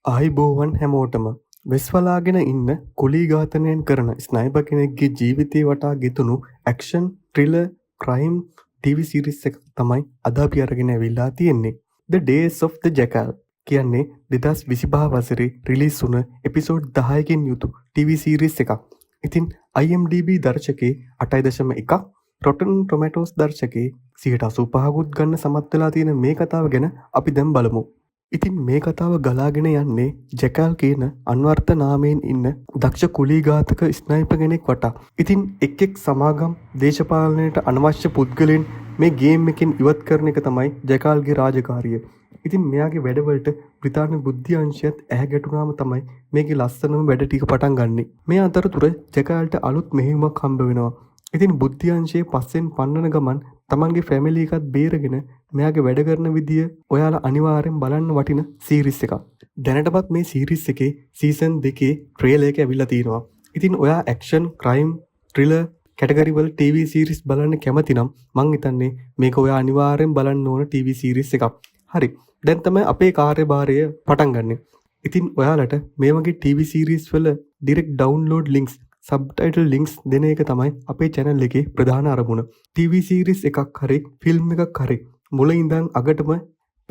ආයිබෝවන් හැමෝටම වෙස්වලාගෙන ඉන්න කුලී ඝාතනයෙන් කරන ස්නයිපර් කෙනෙක්ගේ ජීවිතය වටා ගෙතුණු action thriller crime TV series එකක් තමයි අද අපි අරගෙන ඇවිල්ලා තියෙන්නේ. The Days of the Jackal කියන්නේ 2025 වසරේ රිලීස් වුණ එපිසෝඩ් 10කින් යුතු ටීවී සීරීස් එකක්. ඉතින් IMDb දර්ශකයේ 8.1, Rotten Tomatoes දර්ශකයේ 85%කුත් ගන්න සමත් වෙලා තියෙන මේ කතාව ගැන අපි දැන් බලමු. ඉතින් මේ කතාව ගලාගෙන යන්නේ ජැකල් කියන අන්වර්ථ නාමයෙන් ඉන්න දක්ෂ කුලී ඝාතක ස්නයිපර් කෙනෙක් වටා. ඉතින් එක් සමාගම් දේශපාලනයට අනවශ්‍ය පුද්ගලයන් මේ ගේම් එකෙන් ඉවත් කරන එක තමයි ජැකල්ගේ රාජකාරිය. ඉතින් මෙයාගේ වැඩවලට බ්‍රිතාන්‍ය බුද්ධි අංශයත් ඇහැ ගැටුණාම තමයි මේකේ ලස්සනම වැඩ ටික පටන් ගන්නෙ. මේ අතරතුර ජැකල්ට අලුත් මෙහෙයුමක් හම්බ වෙනවා. ඉතින් බුද්ධි අංශයේ පස්සෙන් පන්නන ගමන් තමන්ගේ ෆැමිලි එකත් බේරගෙන මෙයාගේ වැඩ කරන විදිය ඔයාලා අනිවාර්යෙන් බලන්න වටින සීරීස් එකක්. දැනටමත් මේ සීරීස් එකේ සීසන් 2 ට්‍රේලර් එක ඇවිල්ලා තියෙනවා. ඉතින් ඔයා ඇක්ෂන්, ක්‍රයිම්, ත්‍රිලර් කැටගරි වල ටීවී සීරීස් බලන්න කැමති නම් මං හිතන්නේ මේක ඔයා අනිවාර්යෙන් බලන්න ඕන ටීවී සීරීස් එකක්. හරි. දැන් තමයි අපේ කාර්යභාරය පටන් ගන්නෙ. ඉතින් ඔයාලට මේ වගේ ටීවී සීරීස් වල direct download links subtitle links දෙන එක තමයි අපේ channel එකේ ප්‍රධාන අරමුණ. TV series එකක් හරි ෆිල්ම් එකක් හරි මුල ඉඳන් අගටම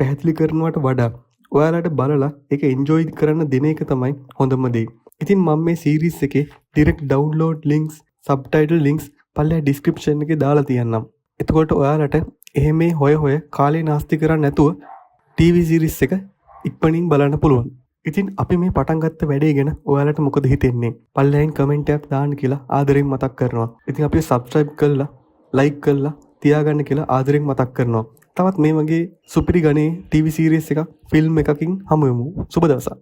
පැහැදිලි කරනවට වඩා ඔයාලට බලලා ඒක enjoy කරන්න දෙන එක තමයි හොඳම දේ. ඉතින් මම මේ series එකේ direct download links subtitle links පල්ලෙහා description එකේ දාලා තියන්නම්. එතකොට ඔයාලට එහෙම හොය කාලේ නාස්ති කරන්නේ නැතුව TV series එක ඉක්මනින් බලන්න පුළුවන්. ඉතින් අපි මේ පටන් ගත්ත වැඩේ ගැන ඔයාලට මොකද හිතෙන්නේ? පල්ලෙහෙන් කමෙන්ට් එකක් දාන්න කියලා ආදරෙන් මතක් කරනවා. ඉතින් අපි subscribe කරලා like කරලා තියාගන්න කියලා ආදරෙන් මතක් කරනවා. තවත් මේ වගේ සුපිරි ගණේ TV series එකක් ෆිල්ම් එකකින් හමු වෙමු. සුබ දවසක්.